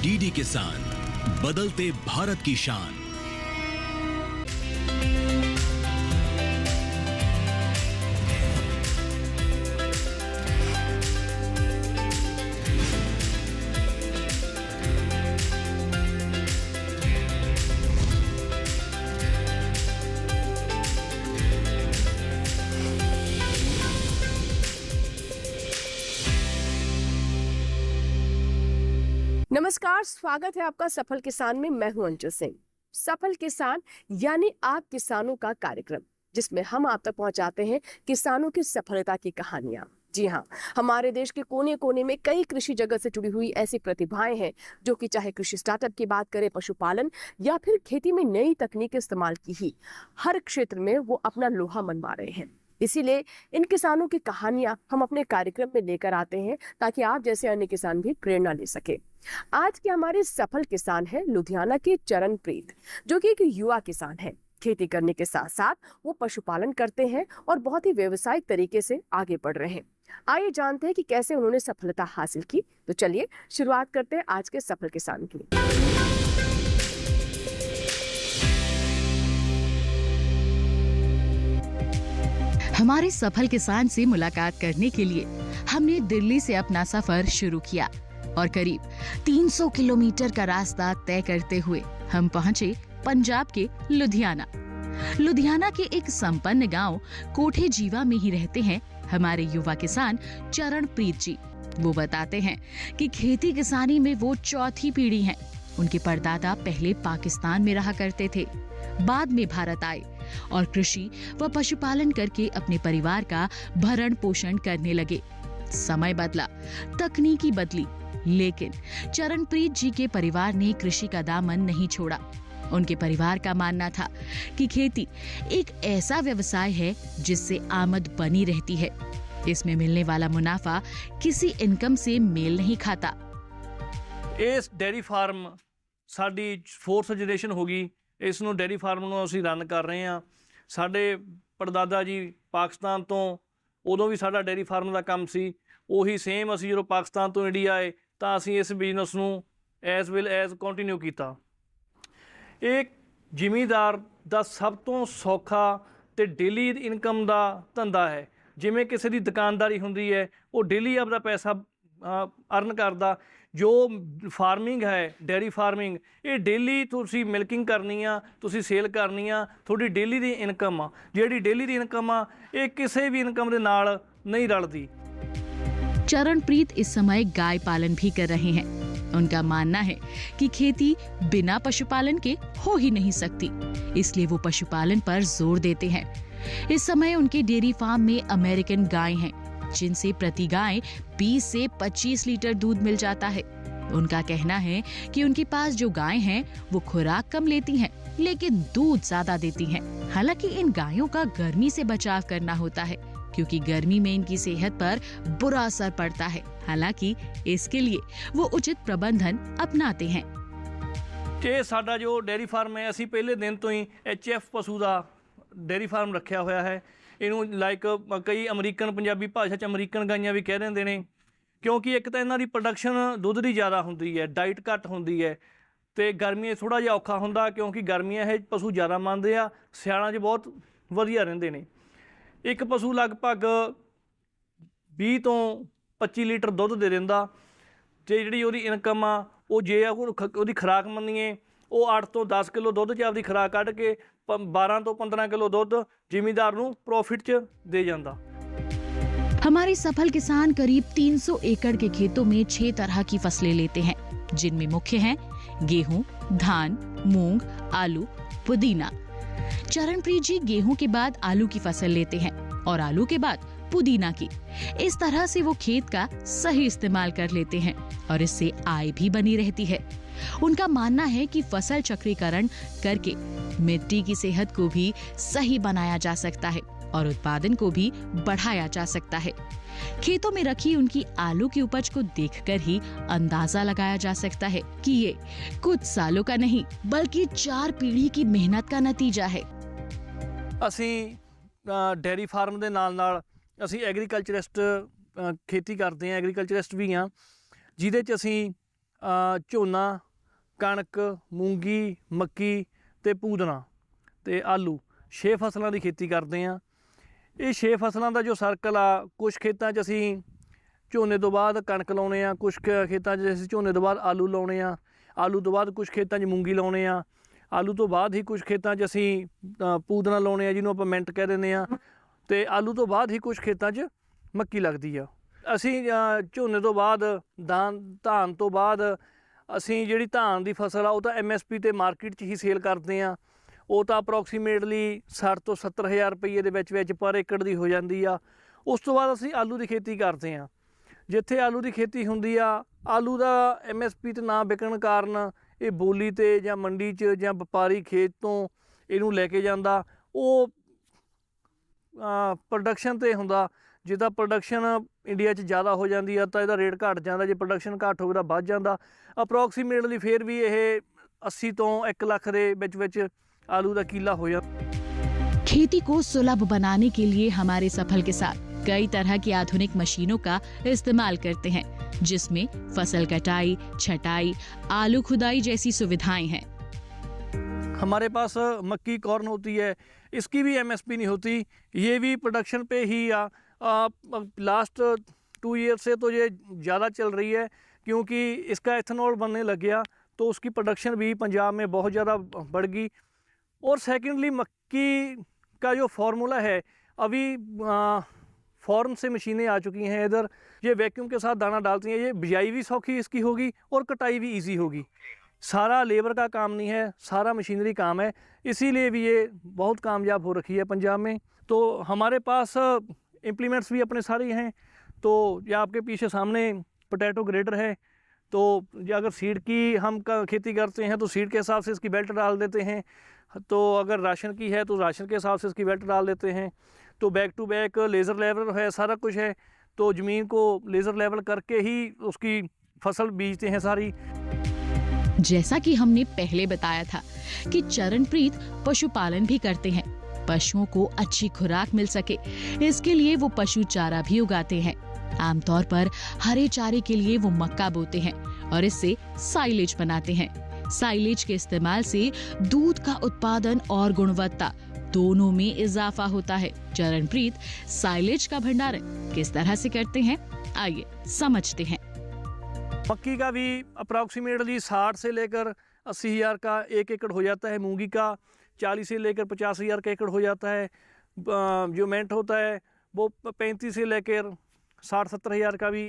DD किसान, बदलते भारत की शान। नमस्कार, स्वागत है आपका सफल किसान में। मैं हूं अंजू सिंह। सफल किसान यानी आप किसानों का कार्यक्रम, जिसमें हम आप तक पहुंचाते हैं किसानों की सफलता की कहानियां। जी हाँ, हमारे देश के कोने कोने में कई कृषि जगत से जुड़ी हुई ऐसी प्रतिभाएं हैं जो कि चाहे कृषि स्टार्टअप की बात करें, पशुपालन या फिर खेती में नई तकनीक इस्तेमाल की ही, हर क्षेत्र में वो अपना लोहा मनवा रहे हैं। इसीलिए इन किसानों की कहानियां हम अपने कार्यक्रम में लेकर आते हैं ताकि आप जैसे अन्य किसान भी प्रेरणा ले सके। आज के हमारे सफल किसान हैं लुधियाना के चरणप्रीत, जो कि एक युवा किसान है। खेती करने के साथ साथ वो पशुपालन करते हैं और बहुत ही व्यवसायिक तरीके से आगे बढ़ रहे हैं। आइए जानते हैं कि कैसे उन्होंने सफलता हासिल की। तो चलिए शुरुआत करते हैं आज के सफल किसान की। हमारे सफल किसान से मुलाकात करने के लिए हमने दिल्ली से अपना सफर शुरू किया और करीब 300 किलोमीटर का रास्ता तय करते हुए हम पहुंचे पंजाब के लुधियाना। लुधियाना के एक संपन्न गांव कोठे जीवा में ही रहते हैं हमारे युवा किसान चरणप्रीत जी। वो बताते हैं कि खेती किसानी में वो चौथी पीढ़ी हैं। उनके परदादा पहले पाकिस्तान में रहा करते थे, बाद में भारत आए और कृषि व पशुपालन करके अपने परिवार का भरण पोषण करने लगे। समय बदला, तकनीकी बदली, लेकिन चरणप्रीत जी के परिवार ने कृषि का दामन नहीं छोड़ा। उनके परिवार का मानना था कि खेती एक ऐसा व्यवसाय है जिससे आमद बनी रहती है। इसमें मिलने वाला मुनाफा किसी इनकम से मेल नहीं खाता। इस डेयरी फार्म साडी 4th जनरेशन होगी। इस ਨੂੰ डेयरी फार्म ਨੂੰ ਅਸੀਂ ਰਨ ਕਰ ਰਹੇ ਹਾਂ। ਸਾਡੇ ਪੜਦਾਦਾ ਜੀ ਪਾਕਿਸਤਾਨ ਤੋਂ ਉਦੋਂ ਵੀ ਸਾਡਾ ਡੇਅਰੀ ਫਾਰਮ ਦਾ ਕੰਮ ਸੀ। ਉਹੀ ਸੇਮ ਅਸੀਂ ਜਦੋਂ ਪਾਕਿਸਤਾਨ ਤੋਂ ਇੰਡੀਆ ਆਏ ਤਾਂ ਅਸੀਂ ਇਸ ਬਿਜ਼ਨਸ ਨੂੰ ਐਜ਼ ਵੈਲ ਐਜ਼ ਕੰਟੀਨਿਊ ਕੀਤਾ। ਇਹ ਜ਼ਿਮੀਂਦਾਰ ਦਾ ਸਭ ਤੋਂ ਸੌਖਾ ਤੇ ਡੇਲੀ ਇਨਕਮ ਦਾ ਧੰਦਾ ਹੈ। ਜਿਵੇਂ ਕਿਸੇ ਦੀ ਦੁਕਾਨਦਾਰੀ ਹੁੰਦੀ ਹੈ, ਉਹ ਡੇਲੀ ਆਪਦਾ ਪੈਸਾ ਅਰਨ ਕਰਦਾ। जो फार्मिंग है डेयरी फार्मिंग, ये डेली तुसी मिल्किंग करनी आ, तुसी सेल करनी आ, थोड़ी डेली दी इनकम आ। जिहड़ी डेली दी इनकम आ, ये किसी भी इनकम दे नाल नहीं रलदी। चरणप्रीत इस समय गाय पालन भी कर रहे हैं। उनका मानना है कि खेती बिना पशुपालन के हो ही नहीं सकती, इसलिए वो पशुपालन पर जोर देते हैं। इस समय उनके डेयरी फार्म में अमेरिकन गाय हैं, जिनसे प्रति गाय 20 से 25 लीटर दूध मिल जाता है। उनका कहना है कि उनके पास जो गाय हैं वो खुराक कम लेती हैं, लेकिन दूध ज्यादा देती हैं। हालांकि इन गायों का गर्मी से बचाव करना होता है, क्योंकि गर्मी में इनकी सेहत पर बुरा असर पड़ता है। हालांकि इसके लिए वो उचित प्रबंधन अपनाते हैं। ये साडा जो डेयरी फार्म है, असी पहले दिन तो ही HF पशु का डेयरी फार्म रखा हुआ है। ਇਹਨੂੰ ਲਾਈਕ ਕਈ ਅਮਰੀਕਨ, ਪੰਜਾਬੀ ਭਾਸ਼ਾ 'ਚ ਅਮਰੀਕਨ ਗਾਈਆਂ ਵੀ ਕਹਿ ਦਿੰਦੇ ਨੇ, ਕਿਉਂਕਿ ਇੱਕ ਤਾਂ ਇਹਨਾਂ ਦੀ ਪ੍ਰੋਡਕਸ਼ਨ ਦੁੱਧ ਦੀ ਜ਼ਿਆਦਾ ਹੁੰਦੀ ਹੈ, ਡਾਈਟ ਘੱਟ ਹੁੰਦੀ ਹੈ, ਅਤੇ ਗਰਮੀਆਂ 'ਚ ਥੋੜ੍ਹਾ ਜਿਹਾ ਔਖਾ ਹੁੰਦਾ ਕਿਉਂਕਿ ਗਰਮੀਆਂ ਇਹ ਪਸ਼ੂ ਜ਼ਿਆਦਾ ਮੰਨਦੇ ਆ। ਸਿਆਲਾਂ 'ਚ ਬਹੁਤ ਵਧੀਆ ਰਹਿੰਦੇ ਨੇ। ਇੱਕ ਪਸ਼ੂ ਲਗਭਗ 20 ਤੋਂ 25 ਲੀਟਰ ਦੁੱਧ ਦੇ ਦਿੰਦਾ, ਅਤੇ ਜਿਹੜੀ ਉਹਦੀ ਇਨਕਮ ਆ ਉਹ ਜੇ ਉਹਦੀ ਖੁਰਾਕ ਮੰਨੀਏ, ਉਹ 8 ਤੋਂ 10 ਕਿਲੋ ਦੁੱਧ 'ਚ ਆਪਦੀ ਖੁਰਾਕ ਕੱਢ ਕੇ 12 ਤੋਂ 15 किलो दुध जिमींदार नूं प्रॉफिट च दे जांदा। हमारे सफल किसान करीब 300 एकड़ के खेतों में 6 तरह की फसलें लेते हैं, जिनमें मुख्य हैं गेहूं, धान, मूंग, आलू, पुदीना। चरणप्रीत जी गेहूं के बाद आलू की फसल लेते हैं और आलू के बाद पुदीना की। इस तरह से वो खेत का सही इस्तेमाल कर लेते हैं और इससे आय भी बनी रहती है। उनका मानना है कि फसल चक्रीकरण करके मिट्टी की सेहत को भी सही बनाया जा सकता है और उत्पादन को भी बढ़ाया जा सकता है। खेतों में रखी उनकी आलू की उपज को देखकर ही अंदाजा लगाया जा सकता है कि ये कुछ सालों का नहीं बल्कि 4 पीढ़ी की मेहनत का नतीजा है। ਅਸੀਂ ਡੇਅਰੀ ਫਾਰਮ ਦੇ ਨਾਲ ਅਸੀਂ ਐਗਰੀਕਲਚਰਿਸਟ खेती करते हैं, एग्रीकल्चरिस्ट भी हाँ, जिहदे च असीं ਝੋਨਾ, ਕਣਕ, ਮੂੰਗੀ, ਮੱਕੀ ਤੇ ਪੂਦਨਾ ਤੇ ਆਲੂ 6 ਫਸਲਾਂ ਦੀ ਖੇਤੀ ਕਰਦੇ ਆ। ਇਹ 6 ਫਸਲਾਂ ਦਾ ਜੋ ਸਰਕਲ ਆ, ਕੁਝ ਖੇਤਾਂ 'ਚ ਅਸੀਂ ਝੋਨੇ ਤੋਂ ਬਾਅਦ ਕਣਕ ਲਾਉਣੇ ਆ, ਕੁਝ ਖੇਤਾਂ 'ਚ ਅਸੀਂ ਝੋਨੇ ਤੋਂ ਬਾਅਦ ਆਲੂ ਲਾਉਣੇ ਆ, ਆਲੂ ਤੋਂ ਬਾਅਦ ਕੁਝ ਖੇਤਾਂ 'ਚ ਮੂੰਗੀ ਲਾਉਣੇ ਆ, ਆਲੂ ਤੋਂ ਬਾਅਦ ਹੀ ਕੁਝ ਖੇਤਾਂ 'ਚ ਅਸੀਂ ਪੂਦਨਾ ਲਾਉਣੇ ਆ, ਜਿਹਨੂੰ ਆਪਾਂ ਮਿੰਟ ਕਹਿ ਦਿੰਦੇ ਆ, ਤੇ ਆਲੂ ਤੋਂ ਬਾਅਦ ਹੀ ਕੁਝ ਖੇਤਾਂ 'ਚ ਮੱਕੀ ਲੱਗਦੀ ਆ। ਅਸੀਂ ਝੋਨੇ ਤੋਂ ਬਾਅਦ ਧਾਨ ਤੋਂ ਬਾਅਦ ਅਸੀਂ ਜਿਹੜੀ ਧਾਨ ਦੀ ਫਸਲ ਆ ਉਹ ਤਾਂ MSP ਤੇ ਮਾਰਕੀਟ 'ਚ ਹੀ ਸੇਲ ਕਰਦੇ ਆ। ਉਹ ਤਾਂ ਅਪਰੋਕਸੀਮੇਟਲੀ 60 ਤੋਂ 70 ਹਜ਼ਾਰ ਰੁਪਈਏ ਦੇ ਵਿੱਚ ਪਰ ਏਕੜ ਦੀ ਹੋ ਜਾਂਦੀ ਆ। ਉਸ ਤੋਂ ਬਾਅਦ ਅਸੀਂ ਆਲੂ ਦੀ ਖੇਤੀ ਕਰਦੇ ਆ। ਜਿੱਥੇ ਆਲੂ ਦੀ ਖੇਤੀ ਹੁੰਦੀ ਆ, ਆਲੂ ਦਾ MSP ਤੇ ਨਾ ਵਿਕਣ ਕਾਰਨ ਇਹ ਬੋਲੀ ਤੇ ਜਾਂ ਮੰਡੀ 'ਚ ਜਾਂ ਵਪਾਰੀ ਖੇਤ ਤੋਂ ਇਹਨੂੰ ਲੈ ਕੇ ਜਾਂਦਾ, ਉਹ ਪ੍ਰੋਡਕਸ਼ਨ ਤੇ ਹੁੰਦਾ। ਜਿੱਦਾਂ ਪ੍ਰੋਡਕਸ਼ਨ ਇੰਡੀਆ 'ਚ ਜ਼ਿਆਦਾ ਹੋ ਜਾਂਦੀ ਆ ਤਾਂ ਇਹਦਾ ਰੇਟ ਘਟ ਜਾਂਦਾ, ਜੇ ਪ੍ਰੋਡਕਸ਼ਨ ਘੱਟ ਹੋਵੇ ਤਾਂ ਵੱਧ ਜਾਂਦਾ। ਅਪਰੋਕਸੀਮੇਟਲੀ ਫਿਰ ਵੀ ਇਹ 80 ਤੋਂ 1 ਲੱਖ ਦੇ ਵਿੱਚ आलू का कीला हो जाता। खेती को सुलभ बनाने के लिए हमारे सफल किसान कई तरह की आधुनिक मशीनों का इस्तेमाल करते हैं, जिसमें फसल कटाई, छटाई, आलू खुदाई जैसी सुविधाएं हैं। हमारे पास मक्की कॉर्न होती है, इसकी भी MSP नहीं होती, ये भी प्रोडक्शन पे ही लास्ट 2 ईयर से तो ये ज़्यादा चल रही है, क्योंकि इसका एथेनॉल बनने लग गया तो उसकी प्रोडक्शन भी पंजाब में बहुत ज़्यादा बढ़ गई। और सेकेंडली मक्की का जो फार्मूला है, अभी फॉर्म से मशीनें आ चुकी हैं इधर, ये वैक्यूम के साथ दाना डालती हैं। ये बिजाई भी सौखी इसकी होगी और कटाई भी इजी होगी। सारा लेबर का काम नहीं है, सारा मशीनरी काम है, इसीलिए भी ये बहुत कामयाब हो रखी है पंजाब में। तो हमारे पास इम्प्लीमेंट्स भी अपने सारे हैं। तो ये आपके पीछे सामने पोटैटो ग्रेडर है, तो अगर सीड की हम खेती करते हैं तो सीड के हिसाब से इसकी बेल्ट डाल देते हैं, तो अगर राशन की है तो राशन के हिसाब से इसकी बेल्ट डाल देते हैं। तो back to back ledger level है, सारा कुछ है, तो ज़मीन को लेज़र लेवल करके ही उसकी फसल बीजते हैं सारी। जैसा कि हमने पहले बताया था कि चरणप्रीत पशुपालन भी करते हैं। पशुओं को अच्छी खुराक मिल सके, इसके लिए वो पशु चारा भी उगाते हैं। आमतौर पर हरे चारे के लिए वो मक्का बोते हैं और इससे साइलेज बनाते हैं। साइलेज के इस्तेमाल से दूध का उत्पादन और गुणवत्ता दोनों में इजाफा होता है। चरणप्रीत साइलेज का भंडारण किस तरह से करते हैं, आइए समझते हैं। मक्की का भी अप्रॉक्सीमेटली 60 से लेकर 80 हज़ार का 1 एकड़ हो जाता है। मूंगी का 40 से लेकर 50 हज़ार का एकड़ हो जाता है। जो मेंट होता है वो 35 से लेकर 60-70 हज़ार का भी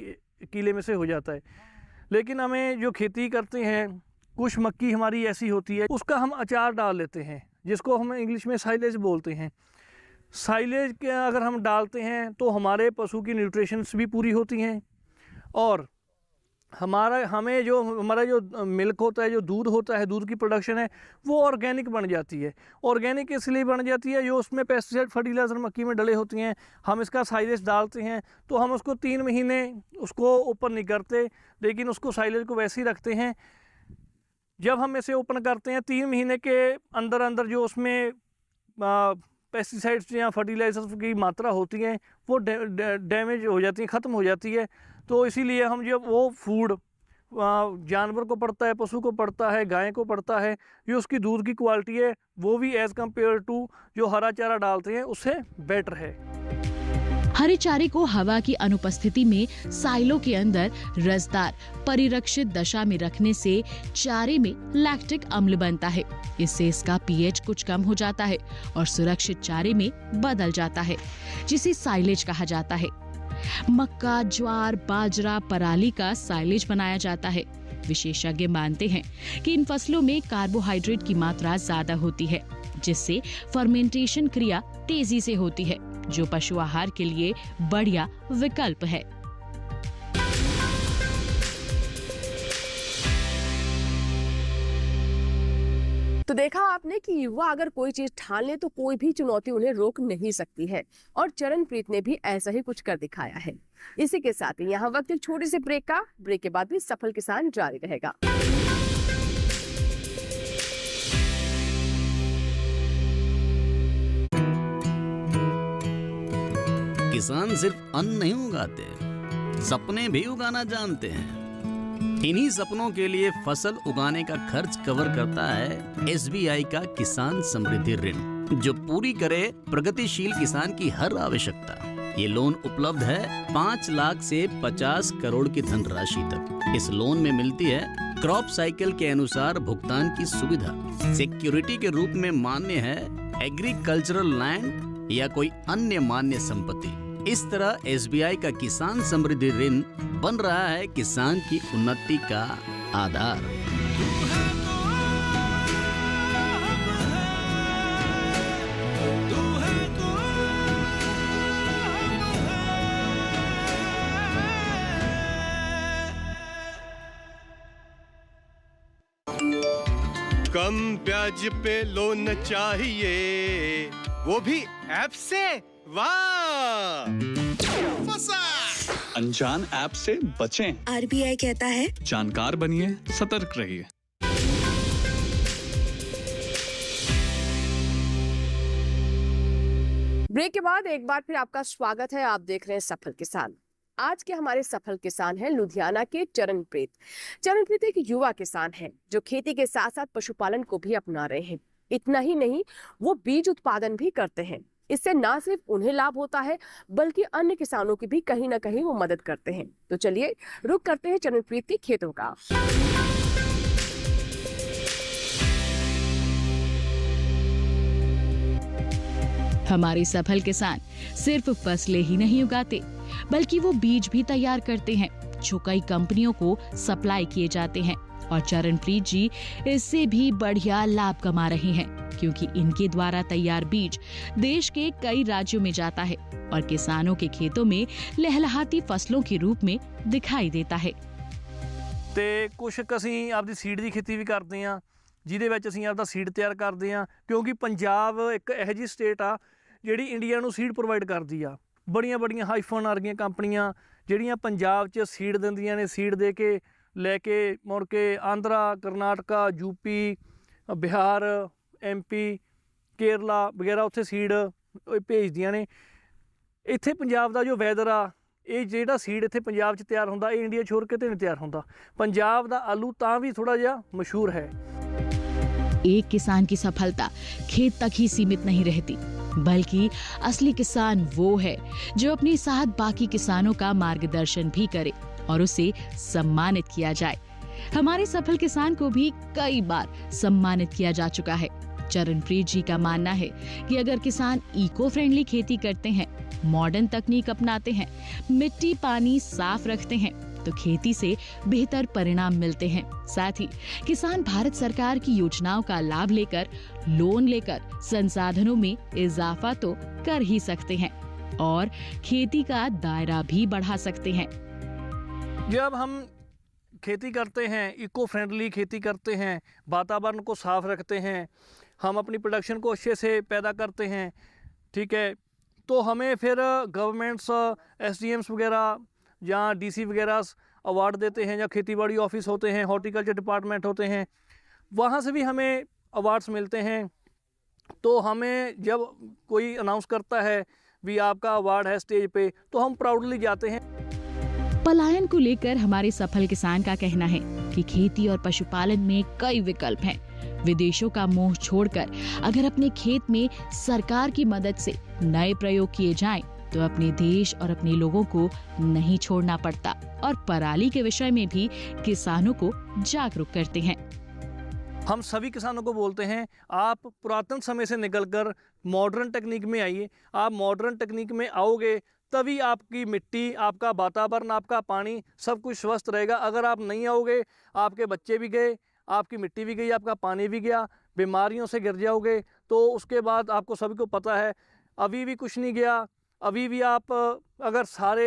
किले में से हो जाता है। लेकिन हमें जो खेती करते हैं, कुछ मक्की हमारी ऐसी होती है उसका हम अचार डाल लेते हैं, जिसको हम इंग्लिश में साइलेज बोलते हैं। साइलेज के अगर हम डालते हैं तो हमारे पशु की न्यूट्रिशंस भी पूरी होती हैं, और हमारा जो मिल्क होता है, जो दूध होता है, दूध की प्रोडक्शन है वो ऑर्गेनिक बन जाती है। ऑर्गेनिक इसलिए बन जाती है जो उसमें पेस्टिसाइड फर्टिलाइज़र मक्की में डले होती हैं। हम इसका साइलेज डालते हैं तो हम उसको 3 महीने उसको ओपन नहीं करते, लेकिन उसको साइलेज को वैसे ही रखते हैं। जब हम इसे ओपन करते हैं 3 महीने के अंदर जो उसमें पेस्टिसाइड्स या फर्टिलाइजर्स की मात्रा होती है वो डैमेज हो जाती है, ख़त्म हो जाती है। तो इसीलिए हम जब वो फूड जानवर को पड़ता है, पशु को पड़ता है, गाय को पड़ता है, जो उसकी दूध की क्वालिटी है वो भी एज़ कम्पेयर टू जो हरा चारा डालते हैं उससे बेटर है। हरे चारे को हवा की अनुपस्थिति में साइलो के अंदर रसदार परिरक्षित दशा में रखने से चारे में लैक्टिक अम्ल बनता है। इससे इसका pH कुछ कम हो जाता है और सुरक्षित चारे में बदल जाता है, जिसे साइलेज कहा जाता है। मक्का, ज्वार, बाजरा, पराली का साइलेज बनाया जाता है। विशेषज्ञ मानते हैं कि इन फसलों में कार्बोहाइड्रेट की मात्रा ज्यादा होती है, जिससे फर्मेंटेशन क्रिया तेजी से होती है, जो पशु आहार के लिए बढ़िया विकल्प है। तो देखा आपने कि युवा अगर कोई चीज ठान ले तो कोई भी चुनौती उन्हें रोक नहीं सकती है, और चरणप्रीत ने भी ऐसा ही कुछ कर दिखाया है। इसी के साथ ही यहाँ वक्त एक छोटे से ब्रेक का, ब्रेक के बाद भी सफल किसान जारी रहेगा। किसान सिर्फ अन्न नहीं उगाते, सपने भी उगाना जानते हैं। इन्हीं सपनों के लिए फसल उगाने का खर्च कवर करता है SBI का किसान समृद्धि ऋण, जो पूरी करे प्रगतिशील किसान की हर आवश्यकता। ये लोन उपलब्ध है 5 लाख से 50 करोड़ की धनराशि तक। इस लोन में मिलती है क्रॉप साइकिल के अनुसार भुगतान की सुविधा। सिक्योरिटी के रूप में मान्य है एग्रीकल्चरल लैंड या कोई अन्य मान्य संपत्ति। इस तरह SBI का किसान समृद्धि ऋण बन रहा है किसान की उन्नति का आधार। कम ब्याज पे लोन चाहिए, वो भी ऐप से। वाह, फंसा। अनजान ऐप से बचें। RBI कहता है जानकार बनिए, सतर्क रहिए। ब्रेक के बाद एक बार फिर आपका स्वागत है। आप देख रहे हैं सफल किसान। आज के हमारे सफल किसान हैं लुधियाना के चरणप्रीत। चरणप्रीत एक युवा किसान हैं जो खेती के साथ साथ पशुपालन को भी अपना रहे हैं। इतना ही नहीं, वो बीज उत्पादन भी करते हैं। इससे ना सिर्फ उन्हें लाभ होता है बल्कि अन्य किसानों की भी कहीं ना कहीं वो मदद करते हैं। तो चलिए रुक करते हैं चरणप्रीत के खेतों का। हमारे सफल किसान सिर्फ फसलें ही नहीं उगाते बल्कि वो बीज भी तैयार करते हैं जो कई कंपनियों को सप्लाई किए जाते हैं। और चरणप्रीत जी इससे भी बढ़िया लाभ कमा रहे हैं क्योंकि इनके द्वारा तैयार बीज देश के कई राज्यों में जाता है और किसानों के खेतों में लहलहाती फसलों के रूप में दिखाई देता है। ਤੇ ਕੁਛ ਅਸੀਂ ਆਪਦੀ ਸੀਡ ਦੀ ਖੇਤੀ ਵੀ ਕਰਦੇ ਹਾਂ ਜਿਹਦੇ ਵਿੱਚ ਅਸੀਂ ਆਪਦਾ ਸੀਡ ਤਿਆਰ ਕਰਦੇ ਹਾਂ ਕਿਉਂਕਿ ਪੰਜਾਬ ਇੱਕ ਇਹੋ ਜਿਹੀ ਸਟੇਟ ਆ ਜਿਹੜੀ ਇੰਡੀਆ ਨੂੰ ਸੀਡ ਪ੍ਰੋਵਾਈਡ ਕਰਦੀ ਆ। ਬੜੀਆਂ ਬੜੀਆਂ ਹਾਈਫਨ ਵਰਗੀਆਂ ਕੰਪਨੀਆਂ ਜਿਹੜੀਆਂ ਪੰਜਾਬ 'ਚ ਸੀਡ ਦਿੰਦੀਆਂ ਨੇ, ਸੀਡ ਦੇ ਕੇ ਲੈ ਕੇ ਮੁੜ ਕੇ ਆਂਧਰਾ, ਕਰਨਾਟਕਾ, ਯੂਪੀ, ਬਿਹਾਰ, MP, ਕੇਰਲਾ ਵਗੈਰਾ ਉੱਥੇ ਸੀਡ ਭੇਜਦੀਆਂ ਨੇ। ਇੱਥੇ ਪੰਜਾਬ ਦਾ ਜੋ ਵੈਦਰ ਆ, ਇਹ ਜਿਹੜਾ ਸੀਡ ਇੱਥੇ ਪੰਜਾਬ 'ਚ ਤਿਆਰ ਹੁੰਦਾ ਇਹ ਇੰਡੀਆ ਛੋੜ ਕੇ ਤੇ ਨਹੀਂ ਤਿਆਰ ਹੁੰਦਾ। ਪੰਜਾਬ ਦਾ ਆਲੂ ਤਾਂ ਵੀ ਥੋੜਾ ਜਿਹਾ ਮਸ਼ਹੂਰ है। एक किसान की सफलता खेत तक ही सीमित नहीं रहती बल्कि असली किसान वो है जो अपने साथ बाकी किसानों का मार्गदर्शन भी करे और उसे सम्मानित किया जाए। हमारे सफल किसान को भी कई बार सम्मानित किया जा चुका है। चरणप्रीत जी का मानना है कि अगर किसान इको फ्रेंडली खेती करते हैं, मॉडर्न तकनीक अपनाते हैं, मिट्टी पानी साफ रखते हैं तो खेती से बेहतर परिणाम मिलते हैं। साथ ही किसान भारत सरकार की योजनाओं का लाभ लेकर, लोन लेकर संसाधनों में इजाफा तो कर ही सकते हैं और खेती का दायरा भी बढ़ा सकते हैं। जब हम खेती करते हैं, इको फ्रेंडली खेती करते हैं, वातावरण को साफ रखते हैं, हम अपनी प्रोडक्शन को अच्छे से पैदा करते हैं, ठीक है, तो हमें फिर गवर्नमेंट्स SDMs वगैरह या DC वगैरह अवार्ड देते हैं, या खेतीबाड़ी ऑफिस होते हैं, हॉर्टिकल्चर डिपार्टमेंट होते हैं, वहाँ से भी हमें अवार्ड्स मिलते हैं। तो हमें जब कोई अनाउंस करता है भी आपका अवार्ड है स्टेज पे, तो हम प्राउडली जाते हैं। पलायन को लेकर हमारे सफल किसान का कहना है कि खेती और पशुपालन में कई विकल्प हैं। विदेशों का मोह छोड़कर अगर अपने खेत में सरकार की मदद से नए प्रयोग किए जाएं, तो अपने देश और अपने लोगों को नहीं छोड़ना पड़ता और पराली के विषय में भी किसानों को जागरूक करते हैं। हम सभी किसानों को बोलते हैं, आप पुरातन समय से निकलकर मॉडर्न टेक्निक में आइए। आप मॉडर्न टेक्निक में आओगे तभी आपकी मिट्टी, आपका वातावरण, आपका पानी सब कुछ स्वस्थ रहेगा। अगर आप नहीं आओगे, आपके बच्चे भी गए, आपकी मिट्टी भी गई, आपका पानी भी गया, बीमारियों से गिर जाओगे। तो उसके बाद आपको सभी को पता है अभी भी कुछ नहीं गया। अभी भी आप अगर सारे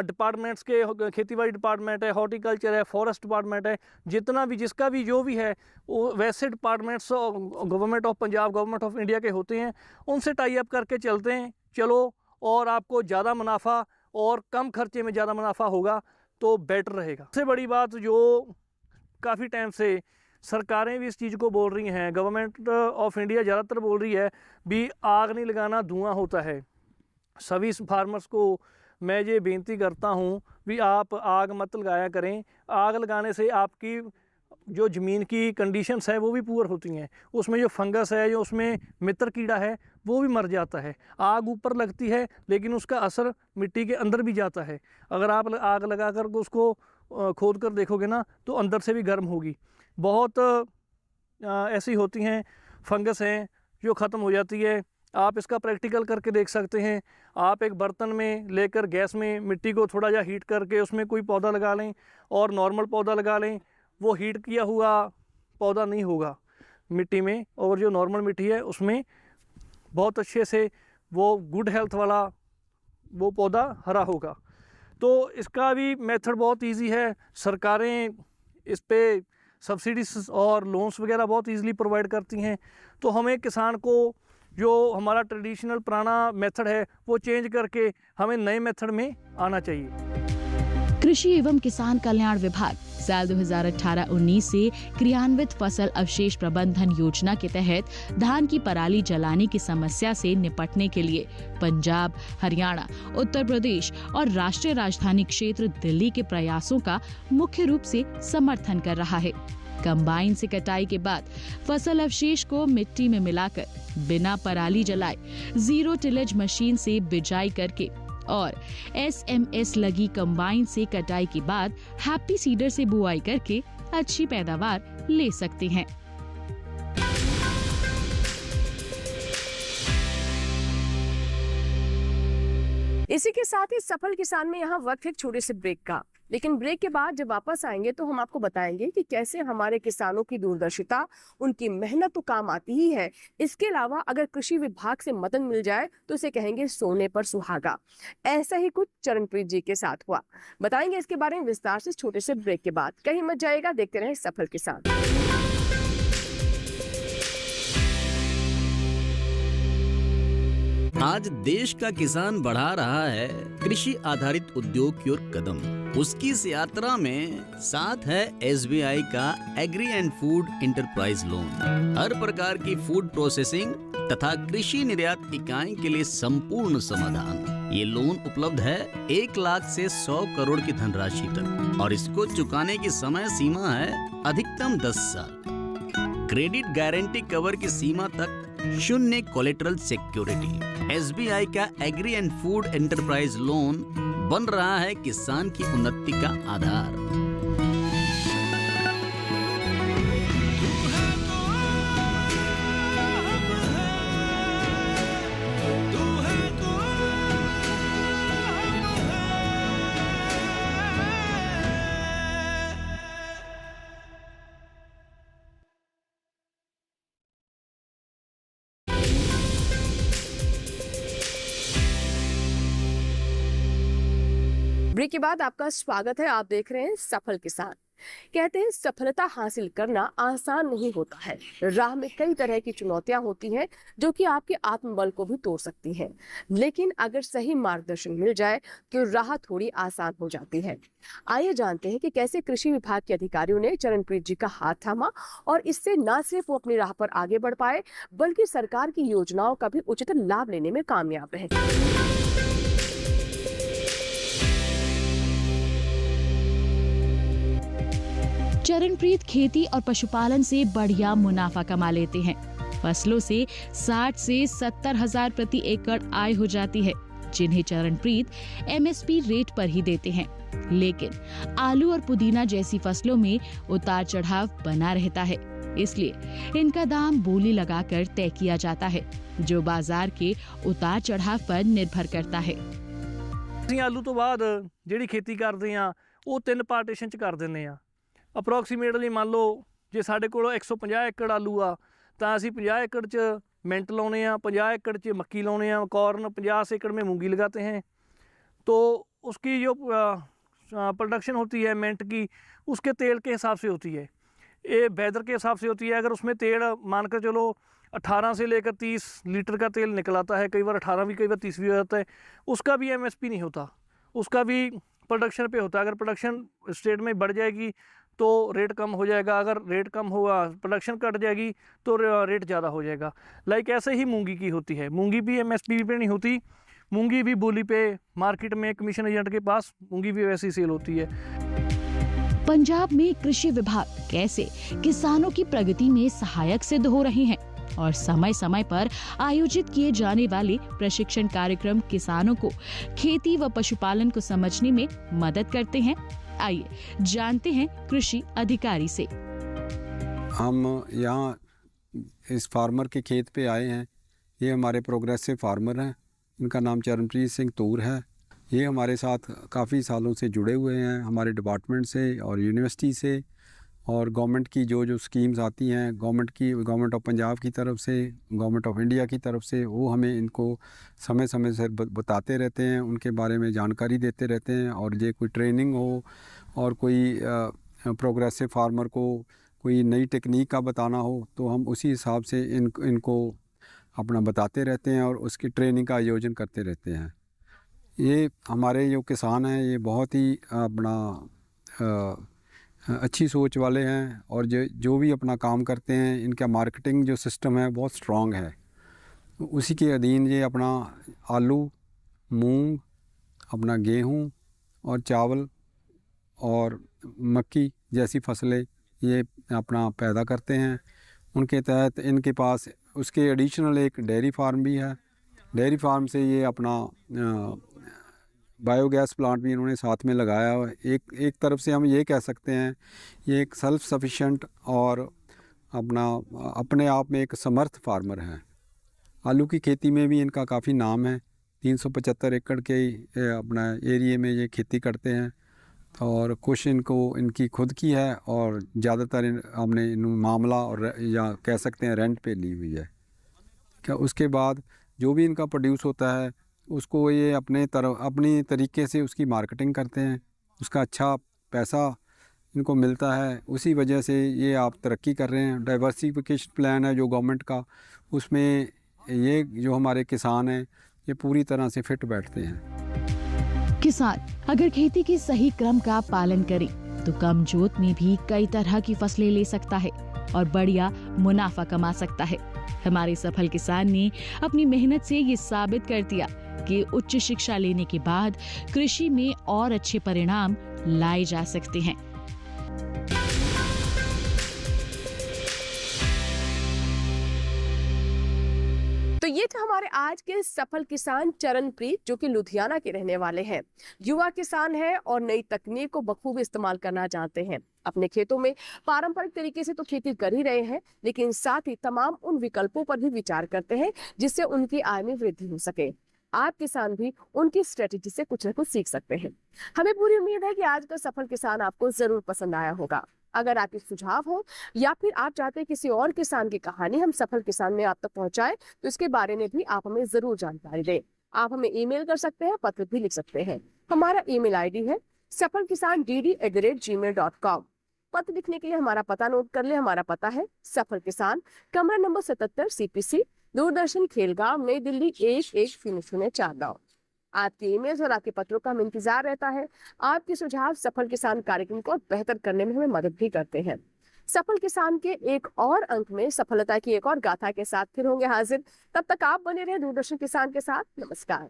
डिपार्टमेंट्स के, खेतीबाड़ी डिपार्टमेंट है, हॉर्टिकल्चर है, फॉरेस्ट डिपार्टमेंट है, जितना भी जिसका भी जो भी है, वो वैसे departments government of Punjab, government of India के होते हैं, उनसे टाई अप करके चलते हैं। चलो, और आपको ज़्यादा मुनाफा और कम खर्चे में ज़्यादा मुनाफा होगा तो बेटर रहेगा। सबसे बड़ी बात जो काफ़ी टाइम से सरकारें भी इस चीज़ को बोल रही हैं, गवर्नमेंट ऑफ इंडिया ज़्यादातर बोल रही है भी आग नहीं लगाना, धुआं होता है। सभी फार्मर्स को मैं ये बेनती करता हूँ भी आप आग मत लगाया करें। आग लगाने से आपकी जो ज़मीन की कंडीशंस है वो भी पुअर होती हैं, उसमें जो फंगस है, जो उसमें मित्र कीड़ा है वो भी मर जाता है। आग ऊपर लगती है लेकिन उसका असर मिट्टी के अंदर भी जाता है। अगर आप आग लगा कर उसको खोद कर देखोगे ना तो अंदर से भी गर्म होगी। बहुत ऐसी होती हैं फंगस हैं जो ख़त्म हो जाती है। आप इसका प्रैक्टिकल करके देख सकते हैं। आप एक बर्तन में लेकर गैस में मिट्टी को थोड़ा सा हीट करके उसमें कोई पौधा लगा लें और नॉर्मल पौधा लगा लें, वो हीट किया हुआ पौधा नहीं होगा मिट्टी में, और जो नॉर्मल मिट्टी है उसमें बहुत अच्छे से वो गुड हेल्थ वाला वो पौधा हरा होगा। तो इसका भी मेथड बहुत इजी है। सरकारें इस पे सब्सिडीज और लोन्स वगैरह बहुत इजीली प्रोवाइड करती हैं। तो हमें किसान को जो हमारा ट्रेडिशनल पुराना मेथड है वो चेंज करके हमें नए मेथड में आना चाहिए। कृषि एवं किसान कल्याण विभाग साल 2018-19 से क्रियान्वित फसल अवशेष प्रबंधन योजना के तहत धान की पराली जलाने की समस्या से निपटने के लिए पंजाब, हरियाणा, उत्तर प्रदेश और राष्ट्रीय राजधानी क्षेत्र दिल्ली के प्रयासों का मुख्य रूप से समर्थन कर रहा है। कंबाइन से कटाई के बाद फसल अवशेष को मिट्टी में मिलाकर बिना पराली जलाए जीरो टिलेज मशीन से बिजाई करके और SMS लगी कंबाइन से कटाई के बाद हैप्पी सीडर से बुआई करके अच्छी पैदावार ले सकते हैं। इसी के साथ ही सफल किसान में यहाँ वक्त है एक छोटे से ब्रेक का, लेकिन ब्रेक के बाद जब वापस आएंगे तो हम आपको बताएंगे कि कैसे हमारे किसानों की दूरदर्शिता, उनकी मेहनत तो काम आती ही है, इसके अलावा अगर कृषि विभाग से मदद मिल जाए तो इसे कहेंगे सोने पर सुहागा। ऐसा ही कुछ चरणप्रीत जी के साथ हुआ। बताएंगे इसके बारे में विस्तार से छोटे से ब्रेक के बाद। कहीं मत जाएगा, देखते रहे सफल किसान। आज देश का किसान बढ़ा रहा है कृषि आधारित उद्योग की ओर कदम। उसकी इस यात्रा में साथ है SBI का agri and food enterprise loan. हर प्रकार की फूड प्रोसेसिंग तथा कृषि निर्यात इकाई के लिए संपूर्ण समाधान। ये लोन उपलब्ध है 1 लाख से 100 करोड़ की धनराशि तक और इसको चुकाने की समय सीमा है अधिकतम 10 साल। क्रेडिट गारंटी कवर की सीमा तक 0 कोलेटरल सिक्योरिटी। SBI का agri and food enterprise loan बन रहा है किसान की उन्नति का आधार। ब्रेक के बाद आपका स्वागत है। आप देख रहे हैं सफल किसान। कहते हैं सफलता हासिल करना आसान नहीं होता है, राह में कई तरह की चुनौतियां होती हैं जो कि आपके आत्मबल को भी तोड़ सकती हैं, लेकिन अगर सही मार्गदर्शन मिल जाए तो राह थोड़ी आसान हो जाती है। आइए जानते हैं कि कैसे कृषि विभाग के अधिकारियों ने चरणप्रीत जी का हाथ थामा और इससे न सिर्फ वो अपनी राह पर आगे बढ़ पाए बल्कि सरकार की योजनाओं का भी उचित लाभ लेने में कामयाब रहे। चरणप्रीत खेती और पशुपालन से बढ़िया मुनाफा कमा लेते हैं। फसलों से 60 से 70 हजार प्रति एकड़ आय हो जाती है, जिन्हें चरणप्रीत MSP रेट पर ही देते हैं। लेकिन आलू और पुदीना जैसी फसलों में उतार चढ़ाव बना रहता है, इसलिए इनका दाम बोली लगाकर तय किया जाता है, जो बाजार के उतार चढ़ाव पर निर्भर करता है। आलू तो बाद ਜਿਹੜੀ खेती करते हैं वो 3 पार्टीशन च कर देने ਆ। ਅਪਰੋਕਸੀਮੇਟਲੀ ਮੰਨ ਲਓ ਜੇ ਸਾਡੇ ਕੋਲ 150 ਏਕੜ ਆਲੂ ਆ ਤਾਂ ਅਸੀਂ 50 एकड़ च मिंट लाने हैं, 50 एकड़ च मक्की लाने हैं, कॉर्न 50 एकड़ में मूंगी लगाते हैं। तो उसकी जो प्रोडक्शन होती है मिंट की उसके तेल के हिसाब से होती है, ये वेदर के हिसाब से होती है। अगर उसमें तेल मानकर चलो 18 से लेकर 30 लीटर का तेल निकल आता है, कई बार 18 भी, कई बार 30 भी हो जाता है, उसका भी MSP नहीं होता, उसका भी प्रोडक्शन पे होता है। अगर प्रोडक्शन स्टेट में बढ़ जाएगी तो रेट कम हो जाएगा, अगर रेट कम होगा प्रोडक्शन घट जाएगी तो रेट ज़्यादा हो जाएगा। लाइक ऐसे ही मूंगी की होती है, मूंगी भी MSP पे नहीं होती, मूंगी भी बोली पे मार्केट में कमीशन एजेंट के पास मूंगी भी वैसी सेल होती है। पंजाब में कृषि विभाग कैसे किसानों की प्रगति में सहायक सिद्ध हो रहे हैं और समय समय पर आयोजित किए जाने वाले प्रशिक्षण कार्यक्रम किसानों को खेती व पशुपालन को समझने में मदद करते हैं। आइए जानते हैं कृषि अधिकारी से। हम यहाँ इस फार्मर के खेत पे आए हैं। ये हमारे प्रोग्रेसिव फार्मर हैं। इनका नाम चरणप्रीत सिंह तूर है। ये हमारे साथ काफ़ी सालों से जुड़े हुए हैं, हमारे डिपार्टमेंट से और यूनिवर्सिटी से, और गवर्नमेंट की जो स्कीम्स आती हैं गवर्नमेंट ऑफ पंजाब की तरफ से, गवर्नमेंट ऑफ इंडिया की तरफ से, वो हमें इनको समय समय से बताते रहते हैं, उनके बारे में जानकारी देते रहते हैं। और ये कोई ट्रेनिंग हो और कोई प्रोग्रेसिव फार्मर को कोई नई टेक्निक का बताना हो तो हम उसी हिसाब से इनको अपना बताते रहते हैं और उसकी ट्रेनिंग का आयोजन करते रहते हैं। ये हमारे जो किसान हैं ये बहुत ही अपना अच्छी सोच वाले हैं और जो भी अपना काम करते हैं इनका मार्केटिंग जो सिस्टम है बहुत स्ट्रॉन्ग है। उसी के अधीन ये अपना आलू, मूंग, अपना गेहूं और चावल और मक्की जैसी फसलें ये अपना पैदा करते हैं। उनके तहत इनके पास उसके एडिशनल एक डेयरी फार्म भी है। डेयरी फार्म से ये अपना बायोगैस प्लांट भी इन्होंने साथ में लगाया है। एक तरफ से हम ये कह सकते हैं ये एक सेल्फ सफिशिएंट और अपने आप में एक समर्थ फार्मर हैं। आलू की खेती में भी इनका काफ़ी नाम है। 375 एकड़ के अपना एरिए में ये खेती करते हैं और कुछ इनकी खुद की है और ज़्यादातर हमने मामला और या कह सकते हैं रेंट पे ली हुई है। क्या उसके बाद जो भी इनका प्रोड्यूस होता है उसको ये अपनी तरीके से उसकी मार्केटिंग करते हैं, उसका अच्छा पैसा इनको मिलता है। उसी वजह से ये आप तरक्की कर रहे हैं। डाइवर्सिफिकेशन प्लान है जो गवर्नमेंट का, उसमें ये जो हमारे किसान हैं ये पूरी तरह से फिट बैठते हैं। किसान अगर खेती के सही क्रम का पालन करे तो कम जोत में भी कई तरह की फसलें ले सकता है और बढ़िया मुनाफा कमा सकता है। हमारे सफल किसान ने अपनी मेहनत से ये साबित कर दिया कि उच्च शिक्षा लेने के बाद कृषि में और अच्छे परिणाम लाए जा सकते हैं। तो ये थे हमारे आज के सफल किसान चरणप्रीत, जो कि लुधियाना के रहने वाले हैं। युवा किसान है और नई तकनीक को बखूबी इस्तेमाल करना जानते हैं। अपने खेतों में पारंपरिक तरीके से तो खेती कर ही रहे हैं, लेकिन साथ ही तमाम उन विकल्पों पर भी विचार करते हैं जिससे उनकी आय में वृद्धि हो सके। आप किसान भी उनकी स्ट्रेटेजी से कुछ न कुछ सीख सकते हैं। हमें पूरी उम्मीद है कि आज का सफल किसान आपको जरूर पसंद आया होगा। अगर आपके सुझाव हो या फिर आप चाहते हैं किसी और किसान की कहानी हम सफल किसान में आप तक पहुंचाएं, तो इसके बारे में भी आप हमें जरूर जानकारी दें। आप हमें ईमेल कर सकते हैं, पत्र भी लिख सकते हैं। हमारा ईमेल आईडी है safalkisan@gmail.com। पत्र लिखने के लिए हमारा पता नोट कर ले। हमारा पता है सफल किसान, कमरा नंबर 77, CPC, दूरदर्शन खेलगांव, नई दिल्ली 110049। आपके ईमेल्स और आपके पत्रों का हमें इंतजार रहता है। आपके सुझाव सफल किसान कार्यक्रम को बेहतर करने में हमें मदद भी करते हैं। सफल किसान के एक और अंक में सफलता की एक और गाथा के साथ फिर होंगे हाजिर। तब तक आप बने रहे दूरदर्शन किसान के साथ। नमस्कार।